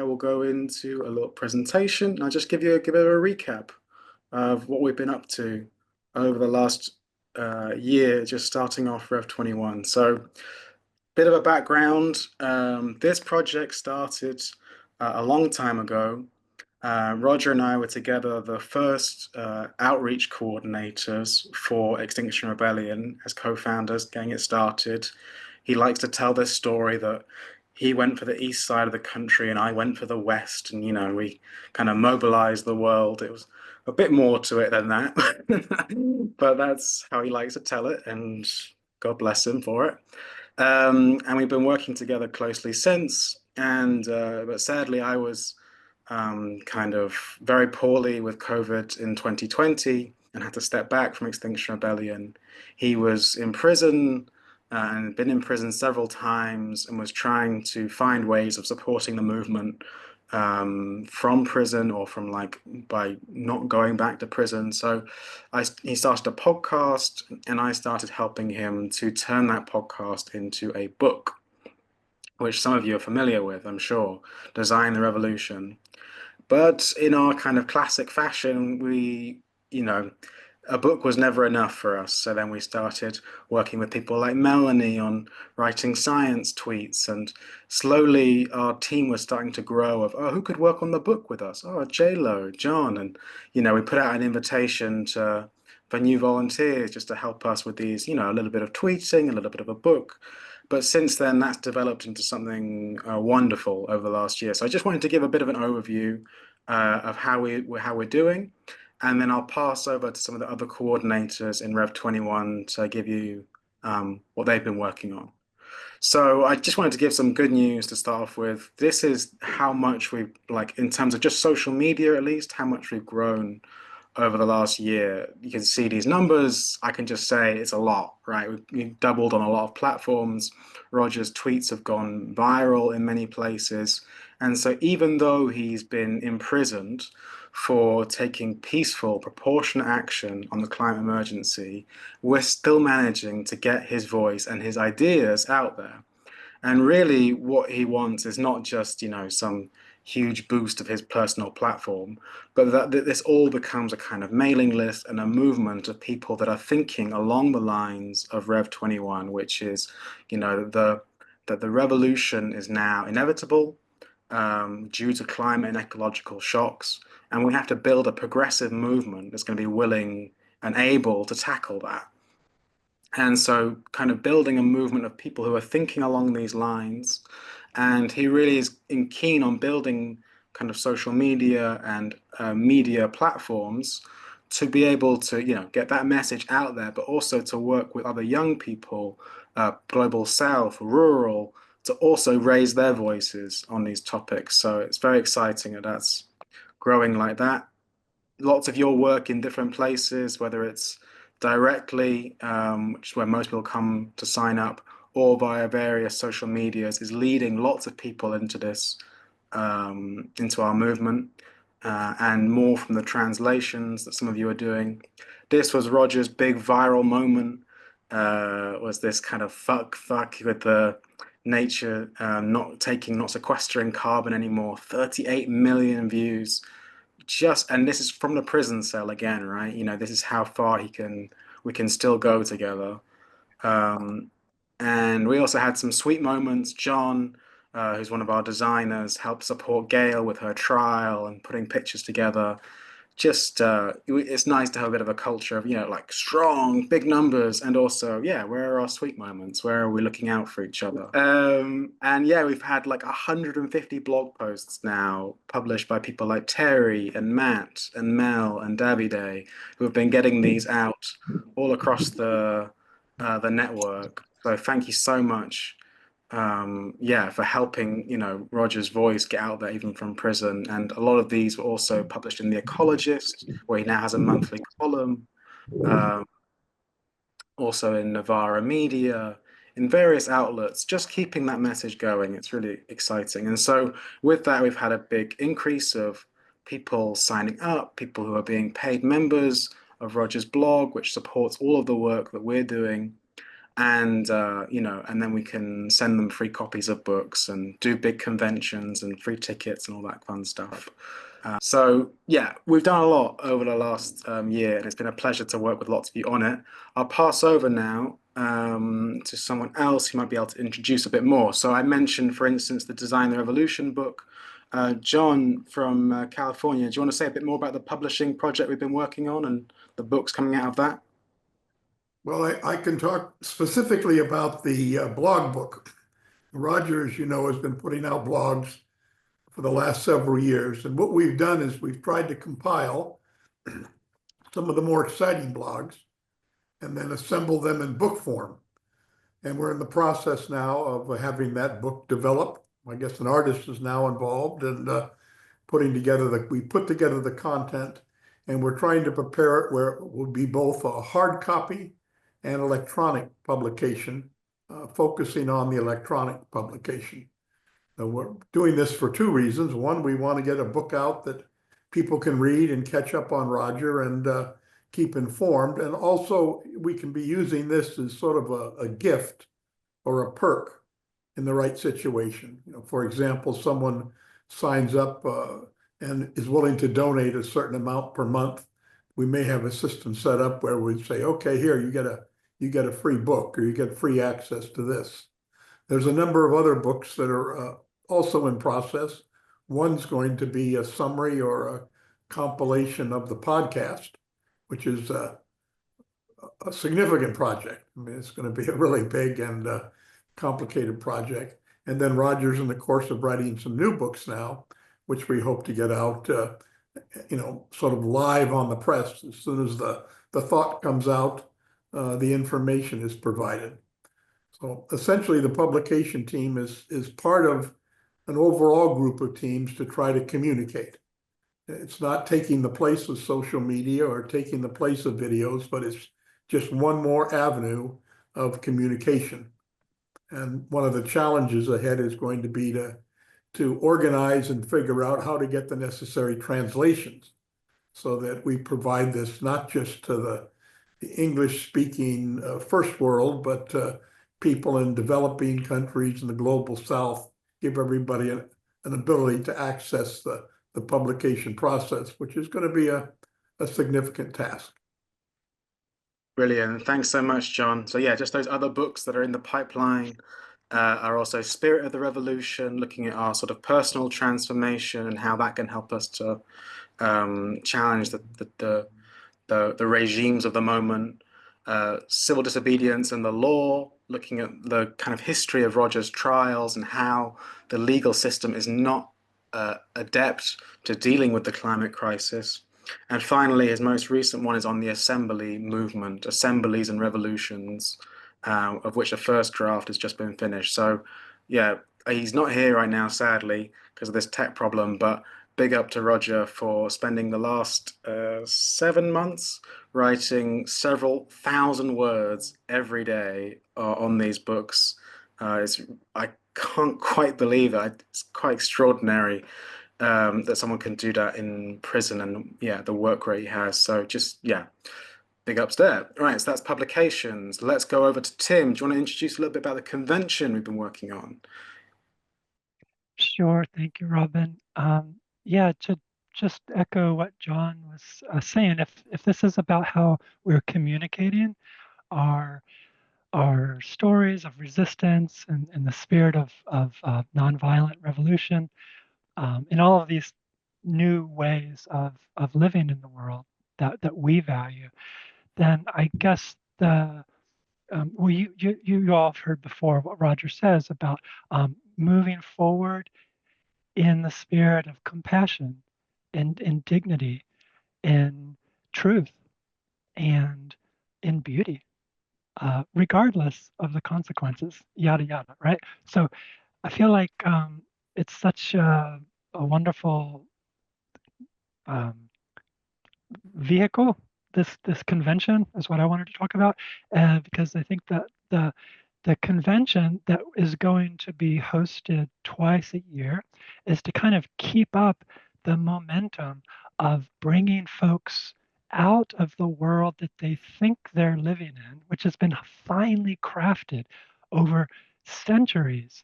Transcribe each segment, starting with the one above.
I will go into a little presentation. I'll just give it a recap of what we've been up to over the last year, just starting off Rev 21. So, bit of a background. This project started a long time ago. Roger and I were together the first outreach coordinators for Extinction Rebellion as co-founders, getting it started. He likes to tell this story that he went for the east side of the country and I went for the west, and we kind of mobilized the world. It was a bit more to it than that, but that's how he likes to tell it, and God bless him for it. And we've been working together closely since. And but sadly, I was kind of very poorly with COVID in 2020 and had to step back from Extinction Rebellion. He was in prison and been in prison several times and was trying to find ways of supporting the movement from prison or from like by not going back to prison. So he started a podcast and I started helping him to turn that podcast into a book, which some of you are familiar with, I'm sure, Design the Revolution. But in our kind of classic fashion, you know, a book was never enough for us. So then we started working with people like Melanie on writing science tweets. And slowly our team was starting to grow of, oh, who could work on the book with us? Oh, J-Lo, John. And, we put out an invitation for new volunteers just to help us with these, a little bit of tweeting, a little bit of a book. But since then, that's developed into something wonderful over the last year. So I just wanted to give a bit of an overview of how we're doing, and then I'll pass over to some of the other coordinators in Rev 21 to give you what they've been working on. So I just wanted to give some good news to start off with. This is how much we've, like, in terms of just social media at least, how much we've grown over the last year. You can see these numbers. I can just say it's a lot, right? We've doubled on a lot of platforms. Roger's tweets have gone viral in many places. And so even though he's been imprisoned for taking peaceful, proportionate action on the climate emergency, we're still managing to get his voice and his ideas out there. And really, what he wants is not just, some huge boost of his personal platform, but that this all becomes a kind of mailing list and a movement of people that are thinking along the lines of Rev 21, which is, that the revolution is now inevitable due to climate and ecological shocks, and we have to build a progressive movement that's going to be willing and able to tackle that. And so, kind of building a movement of people who are thinking along these lines. And he really is keen on building kind of social media and media platforms to be able to, get that message out there, but also to work with other young people, global south, rural, to also raise their voices on these topics. So it's very exciting that that's growing like that. Lots of your work in different places, whether it's directly, which is where most people come to sign up, or via various social medias, is leading lots of people into this, into our movement, and more from the translations that some of you are doing. This was Roger's big viral moment, was this kind of fuck with the nature, not sequestering carbon anymore. 38 million views and this is from the prison cell again, right? This is how far we can still go together. Um, and we also had some sweet moments. John, who's one of our designers, helped support Gail with her trial and putting pictures together. Just it's nice to have a bit of a culture of like strong big numbers, and also, yeah, where are our sweet moments, where are we looking out for each other? And yeah, we've had like 150 blog posts now published by people like Terry and Matt and Mel and Davide, who have been getting these out all across the network. So thank you so much, yeah, for helping, Roger's voice get out there even from prison. And a lot of these were also published in The Ecologist, where he now has a monthly column, um, also in Novara Media, in various outlets, just keeping that message going. It's really exciting. And so with that, we've had a big increase of people signing up, people who are being paid members of Roger's blog, which supports all of the work that we're doing. and and then we can send them free copies of books and do big conventions and free tickets and all that fun stuff. So yeah, we've done a lot over the last year, and it's been a pleasure to work with lots of you on it. I'll pass over now to someone else who might be able to introduce a bit more. So I mentioned, for instance, the Design the Revolution book. John from California, do you want to say a bit more about the publishing project we've been working on and the books coming out of that? Well, I can talk specifically about the blog book. Roger, as you know, has been putting out blogs for the last several years. And what we've done is we've tried to compile some of the more exciting blogs and then assemble them in book form. And we're in the process now of having that book developed. I guess an artist is now involved and we put together the content, and we're trying to prepare it where it will be both a hard copy and electronic publication, focusing on the electronic publication. We're doing this for two reasons. One, we want to get a book out that people can read and catch up on Roger and keep informed. And also, we can be using this as sort of a gift or a perk in the right situation. For example, someone signs up and is willing to donate a certain amount per month. We may have a system set up where we say, okay, here, you get a free book, or you get free access to this. There's a number of other books that are also in process. One's going to be a summary or a compilation of the podcast, which is a significant project. I mean, it's going to be a really big and complicated project. And then Roger's in the course of writing some new books now, which we hope to get out, sort of live on the press. As soon as the thought comes out, the information is provided. So essentially, the publication team is part of an overall group of teams to try to communicate. It's not taking the place of social media or taking the place of videos, but it's just one more avenue of communication. And one of the challenges ahead is going to be to organize and figure out how to get the necessary translations so that we provide this not just to the English-speaking first world, but people in developing countries in the global South, give everybody an ability to access the publication process, which is going to be a significant task. Brilliant. Thanks so much, John. So yeah, just those other books that are in the pipeline are also Spirit of the Revolution, looking at our sort of personal transformation and how that can help us to challenge the regimes of the moment. Civil disobedience and the law, looking at the kind of history of Roger's trials and how the legal system is not adept to dealing with the climate crisis. And finally, his most recent one is on the assembly movement, assemblies and revolutions, of which the first draft has just been finished. So, yeah, he's not here right now, sadly, because of this tech problem, but big up to Roger for spending the last 7 months writing several thousand words every day on these books. I can't quite believe it. It's quite extraordinary that someone can do that in prison, and yeah, the work rate he has. So just yeah, big ups there. Right, so that's publications. Let's go over to Tim. Do you want to introduce a little bit about the convention we've been working on? Sure. Thank you, Robin. Yeah, to just echo what John was saying, if this is about how we're communicating our our stories of resistance and in the spirit of nonviolent revolution, in all of these new ways of living in the world that we value, then I guess well, you all have heard before what Roger says about moving forward in the spirit of compassion and in dignity, in truth, and in beauty, regardless of the consequences, yada yada, right? So I feel like it's such a wonderful um, vehicle. This convention is what I wanted to talk about, because I think that the convention that is going to be hosted twice a year is to kind of keep up the momentum of bringing folks out of the world that they think they're living in, which has been finely crafted over centuries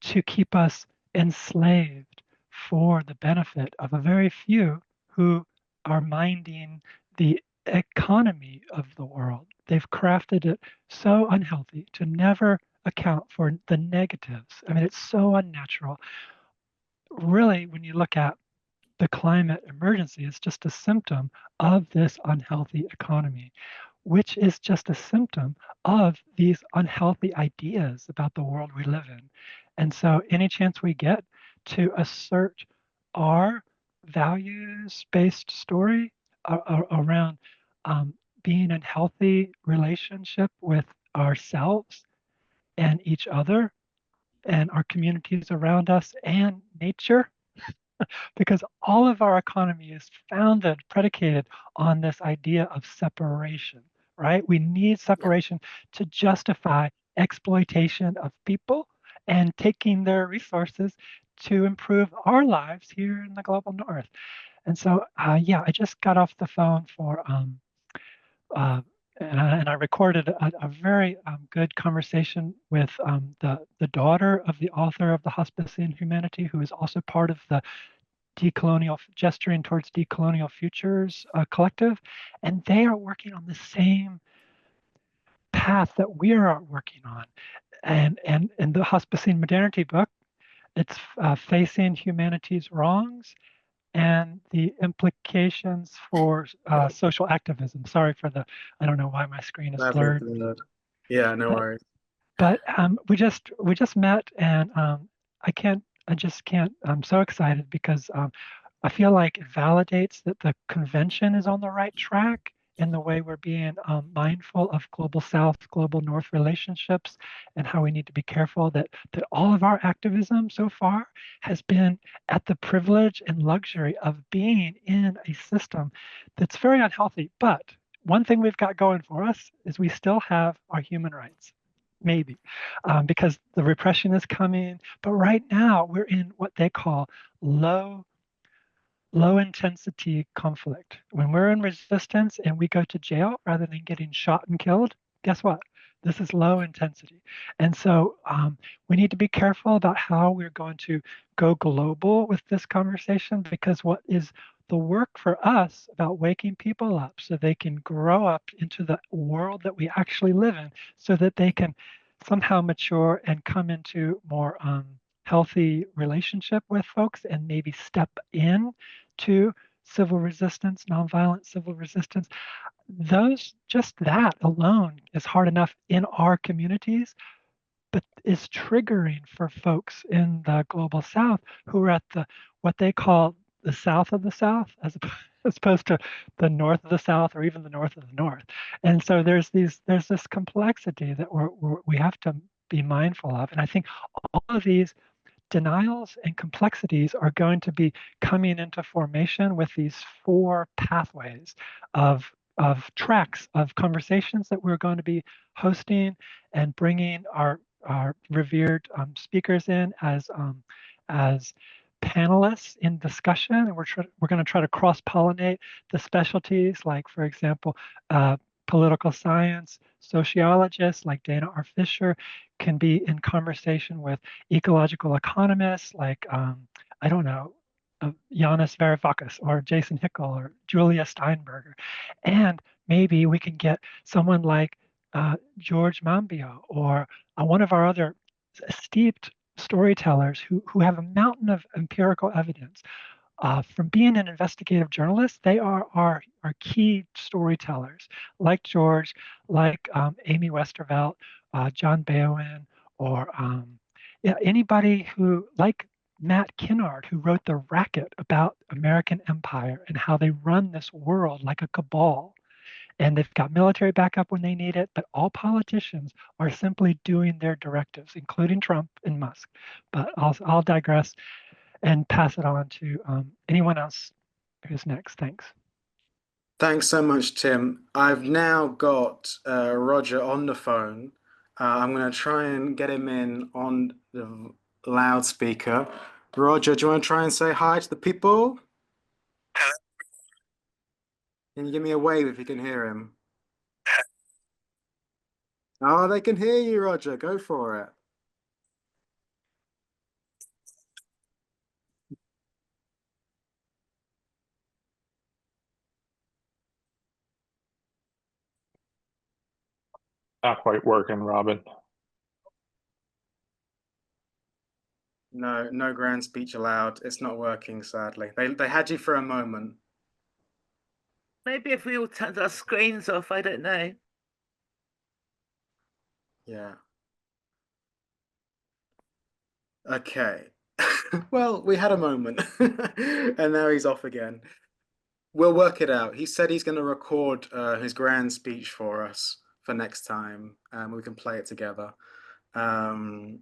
to keep us enslaved for the benefit of a very few who are minding the economy of the world. They've crafted it so unhealthy to never account for the negatives. I mean, it's so unnatural. Really, when you look at the climate emergency, it's just a symptom of this unhealthy economy, which is just a symptom of these unhealthy ideas about the world we live in. And so, any chance we get to assert our values based story around being in healthy relationship with ourselves and each other and our communities around us and nature, because all of our economy is founded, predicated on this idea of separation, right? We need Yeah. separation to justify exploitation of people and taking their resources to improve our lives here in the global north. And so, yeah, I just got off the phone for uh, and I recorded a very good conversation with the daughter of the author of The Hospice in Humanity, who is also part of the decolonial gesturing towards decolonial futures collective, and they are working on the same path that we are working on. And in the Hospice in Modernity book, it's facing humanity's wrongs and the implications for social activism. Sorry for the, I don't know why my screen is Lovely blurred, blurred. Yeah, no but worries. we just met, and I just can't. I'm so excited because I feel like it validates that the convention is on the right track in the way we're being mindful of global South, global North relationships, and how we need to be careful that all of our activism so far has been at the privilege and luxury of being in a system that's very unhealthy. But one thing we've got going for us is we still have our human rights. Maybe because the repression is coming. But right now, we're in what they call low low intensity conflict. When we're in resistance and we go to jail rather than getting shot and killed, guess what? This is low intensity. And so we need to be careful about how we're going to go global with this conversation, because what is the work for us about waking people up so they can grow up into the world that we actually live in, so that they can somehow mature and come into more healthy relationship with folks and maybe step in to civil resistance, nonviolent civil resistance. Those, just that alone is hard enough in our communities, but is triggering for folks in the global South who are at the what they call the South of the South, as opposed to the North of the South or even the North of the North. And so there's this complexity that we have to be mindful of. And I think all of these denials and complexities are going to be coming into formation with these four pathways of tracks of conversations that we're going to be hosting and bringing our revered speakers in as panelists in discussion. And we're going to try to cross pollinate the specialties, like, for example, political science sociologists like Dana R. Fisher can be in conversation with ecological economists like, I don't know, Yanis Varoufakis or Jason Hickel or Julia Steinberger. And maybe we can get someone like George Mambio or one of our other steeped storytellers who have a mountain of empirical evidence. From being an investigative journalist, they are our key storytellers, like George, like Amy Westervelt, John Bowen, or yeah, anybody who, like Matt Kinnard, who wrote The Racket about American empire and how they run this world like a cabal. And they've got military backup when they need it, but all politicians are simply doing their directives, including Trump and Musk. But I'll digress and pass it on to anyone else who's next. Thanks. Thanks so much, Tim. I've now got Roger on the phone. I'm going to try and get him in on the loudspeaker. Roger, do you want to try and say hi to the people? Can you give me a wave if you can hear him? Oh, they can hear you, Roger. Go for it. Not quite working, Robin. No, no grand speech allowed. It's not working, sadly. They had you for a moment. Maybe if we all turned our screens off, I don't know. Yeah. Okay. Well, we had a moment, and now he's off again. We'll work it out. He said he's going to record his grand speech for us for next time, and we can play it together. Um,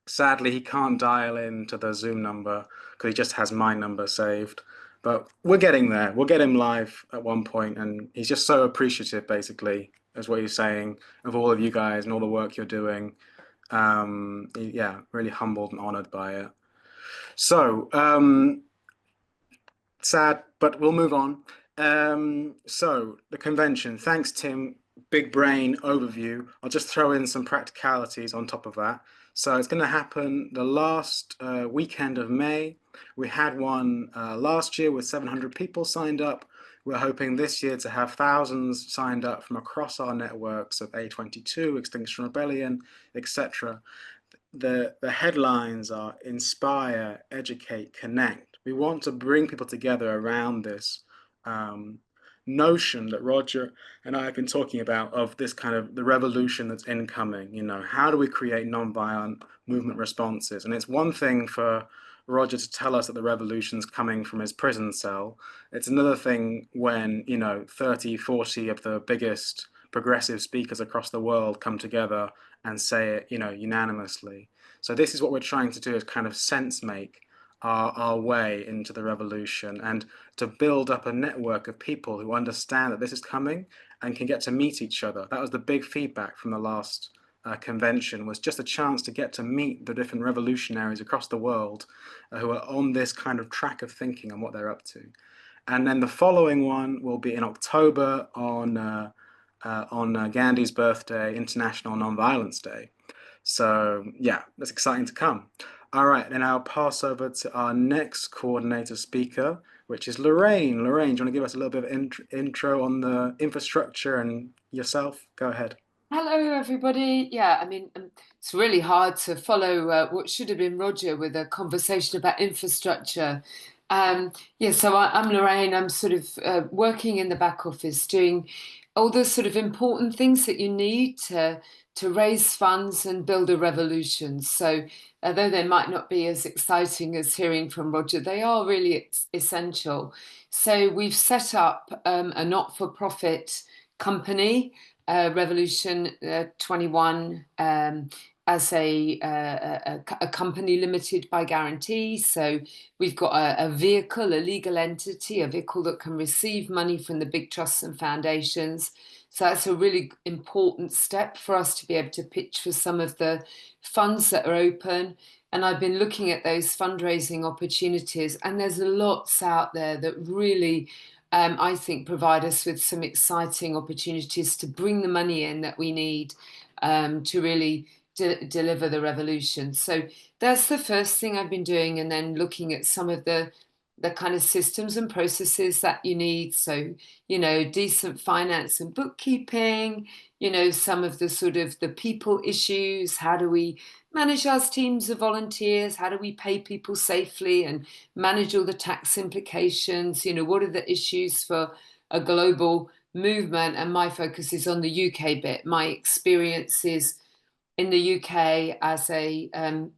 Sadly, he can't dial in to the Zoom number because he just has my number saved. But we're getting there. We'll get him live at one point, and he's just so appreciative, basically, is what he's saying, of all of you guys and all the work you're doing. Yeah, really humbled and honored by it. So, sad, but we'll move on. So the convention. Thanks, Tim. Big brain overview. I'll just throw in some practicalities on top of that. So it's going to happen the last weekend of May. We had one last year with 700 people signed up. We're hoping this year to have thousands signed up from across our networks of A22, Extinction Rebellion, etc. The headlines are inspire, educate, connect. We want to bring people together around this um, notion that Roger and I have been talking about of this kind of the revolution that's incoming. You know, how do we create nonviolent movement responses? And it's one thing for Roger to tell us that the revolution's coming from his prison cell. It's another thing when, you know, 30, 40 of the biggest progressive speakers across the world come together and say it, you know, unanimously. So this is what we're trying to do, is kind of sense make our way into the revolution and to build up a network of people who understand that this is coming and can get to meet each other. That was the big feedback from the last convention, was just a chance to get to meet the different revolutionaries across the world who are on this kind of track of thinking and what they're up to. And then the following one will be in October on Gandhi's birthday, International Nonviolence Day. So yeah, that's exciting to come. All right, and I'll pass over to our next coordinator speaker, which is Lorraine. Lorraine, do you want to give us a little bit of intro on the infrastructure and yourself? Go ahead. Hello, everybody. Yeah, I mean, it's really hard to follow what should have been Roger with a conversation about infrastructure. Yeah, so I'm Lorraine. I'm sort of working in the back office, doing all the sort of important things that you need to raise funds and build a revolution. So, although they might not be as exciting as hearing from Roger, they are really essential. So, we've set up a not-for-profit company, Revolution 21, as a company limited by guarantee. So we've got a vehicle, a legal entity, a vehicle that can receive money from the big trusts and foundations. So that's a really important step for us to be able to pitch for some of the funds that are open. And I've been looking at those fundraising opportunities, and there's lots out there that really I think provide us with some exciting opportunities to bring the money in that we need to really deliver the revolution. So that's the first thing I've been doing, and then looking at some of the kind of systems and processes that you need. So, you know, decent finance and bookkeeping, you know, some of the sort of the people issues. How do we manage our teams of volunteers? How do we pay people safely and manage all the tax implications? You know, what are the issues for a global movement? And my focus is on the UK bit. My experiences in the UK as a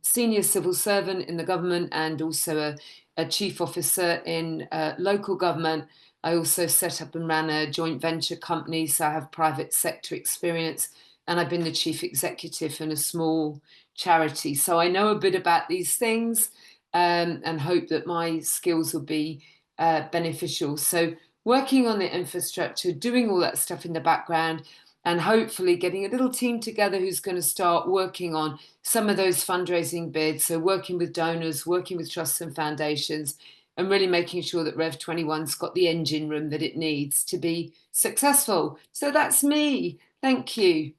senior civil servant in the government, and also a chief officer in local government. I also set up and ran a joint venture company, so I have private sector experience, and I've been the chief executive in a small charity. So I know a bit about these things, and hope that my skills will be beneficial. So working on the infrastructure, doing all that stuff in the background, and hopefully getting a little team together who's going to start working on some of those fundraising bids. So working with donors, working with trusts and foundations, and really making sure that Rev 21's got the engine room that it needs to be successful. So that's me. Thank you.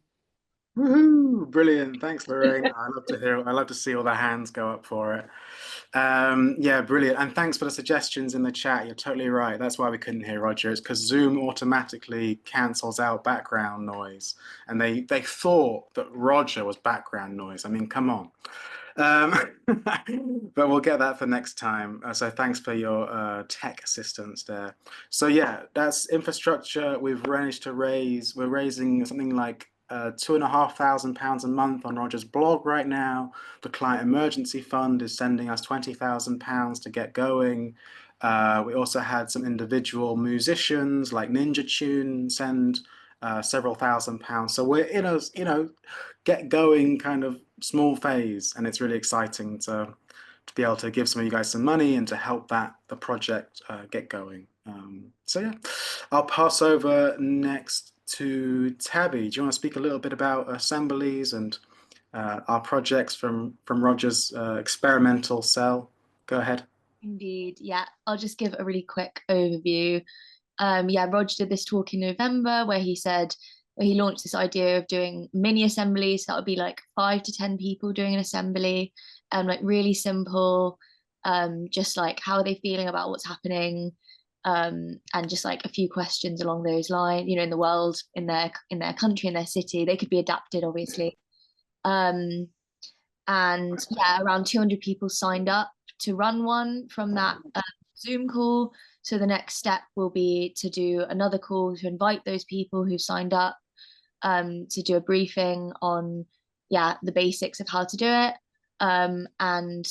Woohoo! Brilliant. Thanks, Lorraine. I love to hear. I love to see all the hands go up for it. Yeah, brilliant. And thanks for the suggestions in the chat. You're totally right. That's why we couldn't hear Roger. It's because Zoom automatically cancels out background noise, and they thought that Roger was background noise. I mean, come on. But we'll get that for next time. So thanks for your tech assistance there. So yeah, that's infrastructure. We've managed to raise. We're raising something like £2,500 a month on Roger's blog right now. The Client Emergency Fund is sending us £20,000 to get going. We also had some individual musicians like Ninja Tune send several £1,000s. So we're in a get going kind of small phase, and it's really exciting to be able to give some of you guys some money and to help the project get going. So yeah, I'll pass over next to Tabby. Do you want to speak a little bit about assemblies and our projects from Roger's experimental cell? Go ahead. Indeed, yeah. I'll just give a really quick overview. Yeah, Roger did this talk in November where he launched this idea of doing mini assemblies. That would be like 5 to 10 people doing an assembly, like really simple, just like how are they feeling about what's happening, and just like a few questions along those lines, in the world, in their country, in their city. They could be adapted, obviously. And yeah, around 200 people signed up to run one from that Zoom call. So the next step will be to do another call to invite those people who signed up, to do a briefing on the basics of how to do it, and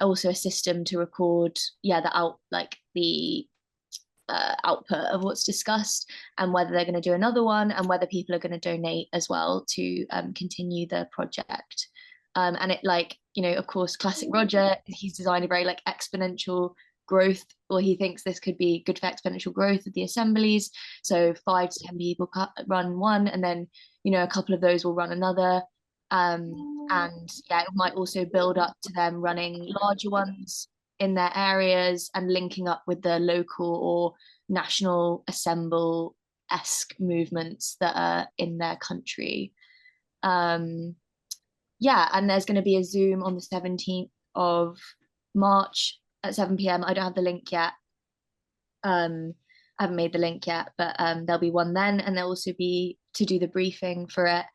also a system to record the output of what's discussed, and whether they're going to do another one, and whether people are going to donate as well to continue the project. And it, of course, classic Roger, he's designed a very exponential growth, or he thinks this could be good for exponential growth of the assemblies. So 5 to 10 people run one, and then a couple of those will run another, and it might also build up to them running larger ones in their areas and linking up with the local or national assemble-esque movements that are in their country. And there's going to be a Zoom on the 17th of March at 7 p.m. I don't have the link yet. I haven't made the link yet, but there'll be one then, and there'll also be to do the briefing for it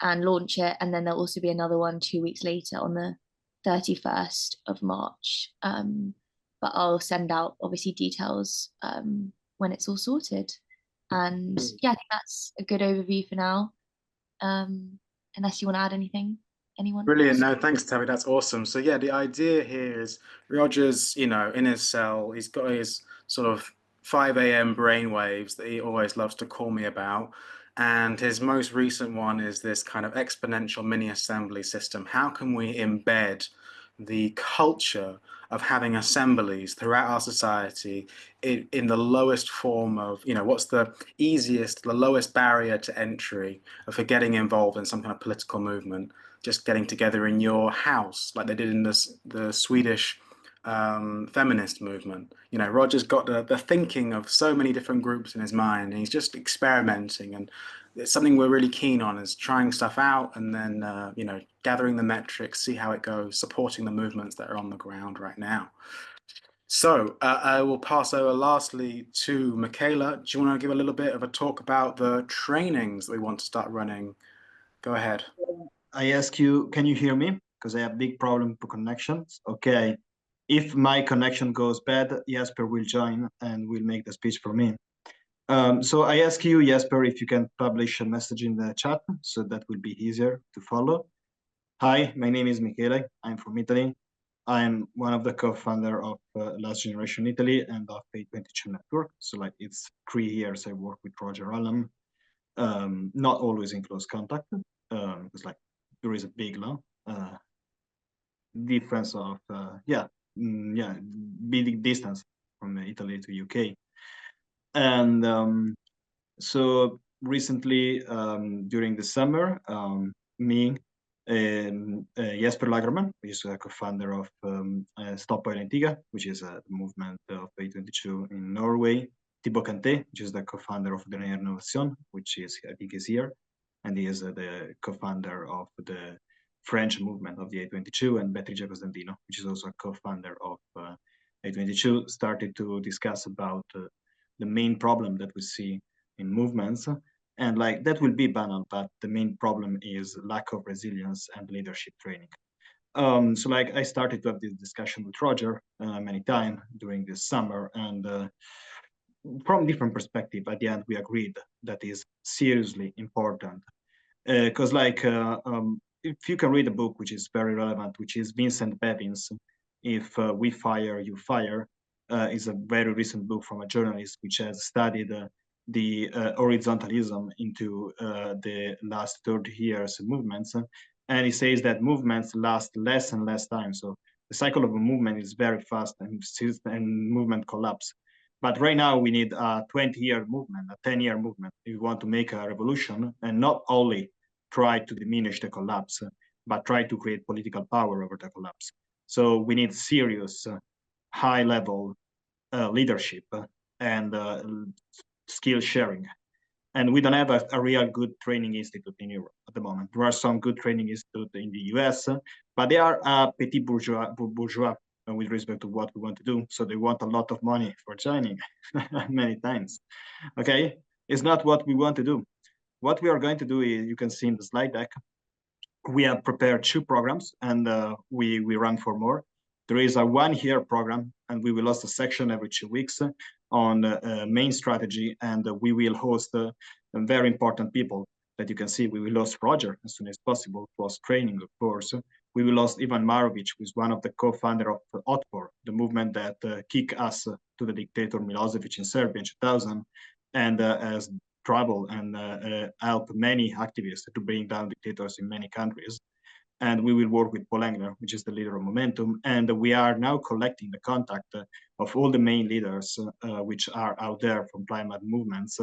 and launch it, and then there'll also be another one 2 weeks later on the 31st of March. But I'll send out obviously details when it's all sorted. And yeah, I think that's a good overview for now. Unless you want to add anything. Anyone? Brilliant. No, thanks, Tabby. That's awesome. So yeah, the idea here is Roger's, in his cell, he's got his sort of 5 a.m. brainwaves that he always loves to call me about. And his most recent one is this kind of exponential mini assembly system. How can we embed the culture of having assemblies throughout our society in the lowest form of, what's the lowest barrier to entry for getting involved in some kind of political movement? Just getting together in your house, like they did in the Swedish feminist movement. Roger's got the thinking of so many different groups in his mind, and he's just experimenting. And it's something we're really keen on, is trying stuff out and then, gathering the metrics, see how it goes, supporting the movements that are on the ground right now. So I will pass over lastly to Michaela. Do you want to give a little bit of a talk about the trainings that we want to start running? Go ahead. I ask you, can you hear me? Because I have big problem for connections. Okay. If my connection goes bad, Jesper will join and will make the speech for me. So I ask you, Jesper, if you can publish a message in the chat, so that will be easier to follow. Hi, my name is Michele. I'm from Italy. I'm one of the co-founder of Last Generation Italy and of A22 Network. So it's 3 years I work with Roger Hallam, not always in close contact, because there is a big difference of big distance from Italy to UK. And so recently, during the summer, me Jesper Lagerman, who is a co-founder of Stop Oil Antigua, which is a movement of A22 in Norway. Thibaut Kanté, which is the co-founder of Dernière Innovation, which is, I think, is here, and he is the co-founder of the French movement of the A22, and Beatrice Costantino, which is also a co-founder of A22, started to discuss about the main problem that we see in movements. And like that will be banal, but the main problem is lack of resilience and leadership training. So like I started to have this discussion with Roger many times during this summer, and from different perspective, at the end we agreed that is seriously important. Because if you can read a book which is very relevant, which is Vincent Bevin's If We Fire, You Fire, is a very recent book from a journalist which has studied the horizontalism into the last 30 years movements. And he says that movements last less and less time. So the cycle of a movement is very fast and movement collapse. But right now we need a 20-year movement, a 10-year movement. If we want to make a revolution and not only try to diminish the collapse, but try to create political power over the collapse. So we need serious, high-level leadership and skill sharing. And we don't have a real good training institute in Europe at the moment. There are some good training institutes in the US, but they are petit bourgeois with respect to what we want to do. So they want a lot of money for joining many times. Okay, it's not what we want to do. What we are going to do is, you can see in the slide deck, we have prepared 2 programs, and we run for more. There is a 1-year program, and we will host a section every 2 weeks on main strategy, and we will host very important people that you can see. We will host Roger as soon as possible, plus training, of course. We will host Ivan Marovic, who is one of the co-founder of Otpor, the movement that kicked us to the dictator Milosevic in Serbia in 2000, and has traveled and helped many activists to bring down dictators in many countries. And we will work with Paul Engler, which is the leader of Momentum. And we are now collecting the contact of all the main leaders which are out there from climate movements,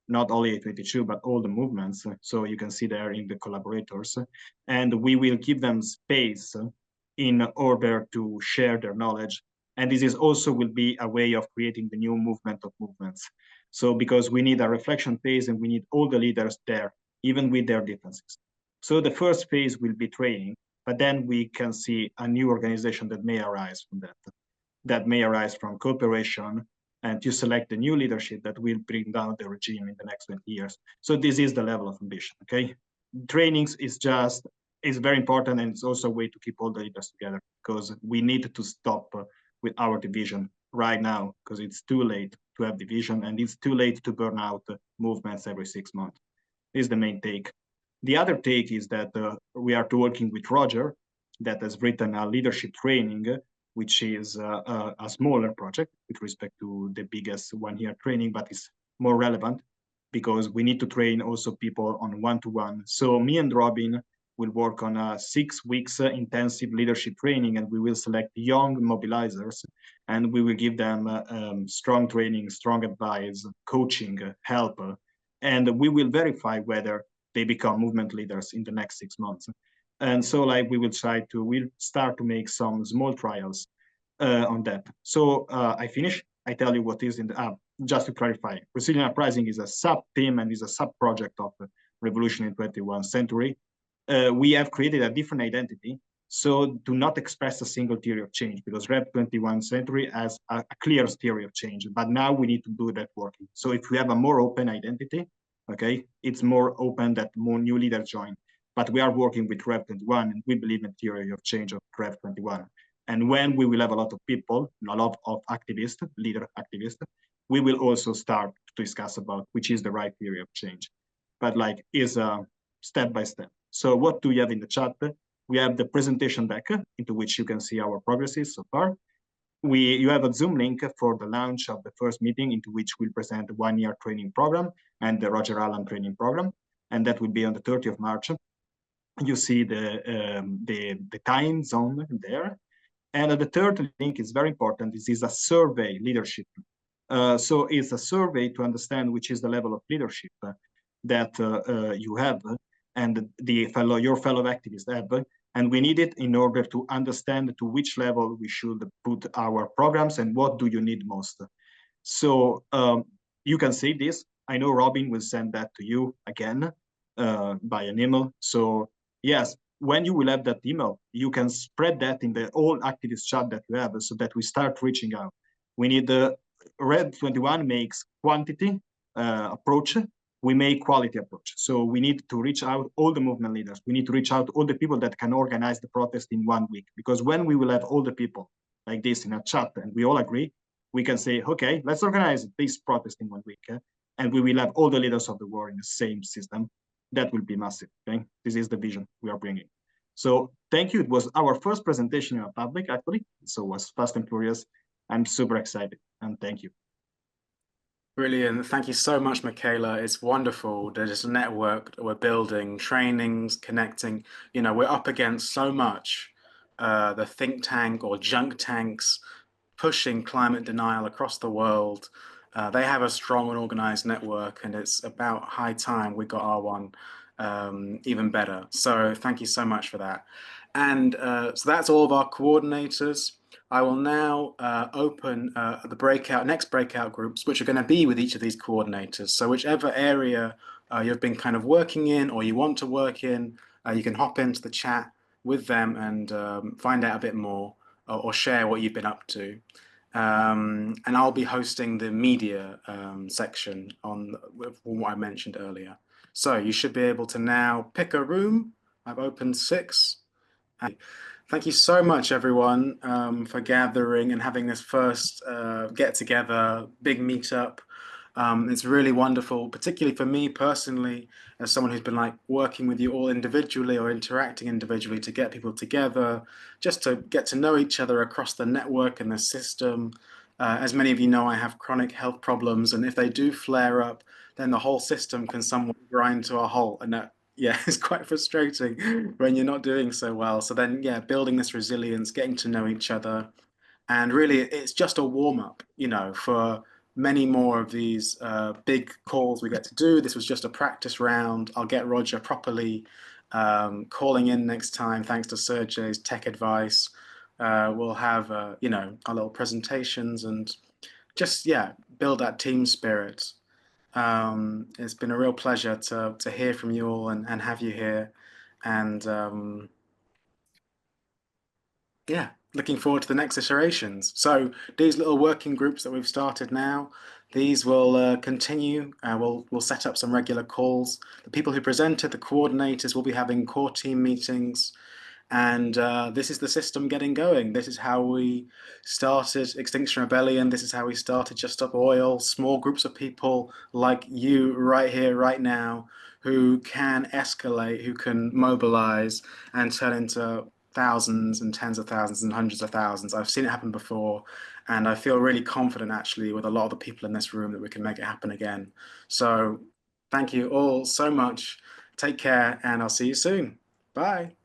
not only A22, but all the movements. So you can see there in the collaborators. And we will give them space in order to share their knowledge. And this is also will be a way of creating the new movement of movements. So because we need a reflection phase and we need all the leaders there, even with their differences. So the first phase will be training, but then we can see a new organization that may arise from that may arise from cooperation and to select the new leadership that will bring down the regime in the next 20 years. So this is the level of ambition, okay? Trainings is very important, and it's also a way to keep all the leaders together, because we need to stop with our division right now, because it's too late to have division, and it's too late to burn out movements every 6 months. This is the main take. The other take is that we are working with Roger, that has written a leadership training, which is a smaller project with respect to the biggest 1-year training, but it's more relevant because we need to train also people on one-to-one. So me and Robin will work on a 6 weeks intensive leadership training, and we will select young mobilizers, and we will give them strong training, strong advice, coaching, help, and we will verify whether they become movement leaders in the next 6 months. And so we'll start to make some small trials on that. So I finish. I tell you what is in the app, just to clarify. Resilient uprising is a sub-theme and is a sub-project of the revolution in 21st century. We have created a different identity, so do not express a single theory of change, because Rev 21st century has a clear theory of change, but now we need to do that working. So if we have a more open identity, okay, it's more open that more new leaders join. But we are working with Rev 21, and we believe in theory of change of Rev 21. And when we will have a lot of people, a lot of activists, leader activists, we will also start to discuss about which is the right theory of change. But is a step by step. So what do you have in the chat? We have the presentation deck into which you can see our progresses so far. You have a Zoom link for the launch of the first meeting, into which we'll present the 1-year training program and the Roger Hallam training program. And that will be on the 30th of March. You see the time zone there. And the third link is very important. This is a survey leadership. So it's a survey to understand which is the level of leadership that you have. and your fellow activists have. And we need it in order to understand to which level we should put our programs and what do you need most. So you can save this. I know Robin will send that to you again by an email. So yes, when you will have that email, you can spread that in the whole activist chat that you have so that we start reaching out. We need the Red 21 makes quantity approach. We make quality approach. So we need to reach out all the movement leaders. We need to reach out all the people that can organize the protest in 1 week. Because when we will have all the people like this in a chat and we all agree, we can say, okay, let's organize this protest in 1 week. And we will have all the leaders of the war in the same system. That will be massive. Okay, this is the vision we are bringing. So thank you. It was our first presentation in a public, actually. So it was fast and furious. I'm super excited, and thank you. Brilliant. Thank you so much, Michaela. It's wonderful. There's a network that we're building, trainings, connecting. You know, we're up against so much. The think tank or junk tanks pushing climate denial across the world. They have a strong and organized network, and it's about high time we got our one even better. So thank you so much for that. And so that's all of our coordinators. I will now open the next breakout groups, which are going to be with each of these coordinators. So whichever area you've been kind of working in or you want to work in, you can hop into the chat with them and find out a bit more or share what you've been up to. And I'll be hosting the media section on what I mentioned earlier. So you should be able to now pick a room. I've opened 6. Thank you so much, everyone, for gathering and having this first get-together, big meetup. It's really wonderful, particularly for me personally, as someone who's been like working with you all individually or interacting individually to get people together, just to get to know each other across the network and the system. As many of you know, I have chronic health problems, and if they do flare up, then the whole system can somewhat grind to a halt, and that, yeah, it's quite frustrating when you're not doing so well. So then, yeah, building this resilience, getting to know each other, and really it's just a warm-up, you know, for many more of these big calls we get to do. This was just a practice round. I'll get Roger properly calling in next time, thanks to Sergey's tech advice. We'll have, you know, our little presentations and just, yeah, build that team spirit. It's been a real pleasure to hear from you all and have you here. And yeah, looking forward to the next iterations. So these little working groups that we've started now, these will continue. We'll set up some regular calls. The people who presented, the coordinators, will be having core team meetings. And this is the system getting going. This is how we started Extinction Rebellion. This is how we started Just Stop Oil. Small groups of people like you right here, right now, who can escalate, who can mobilize and turn into thousands and tens of thousands and hundreds of thousands. I've seen it happen before, and I feel really confident actually with a lot of the people in this room that we can make it happen again. So thank you all so much. Take care, and I'll see you soon. Bye.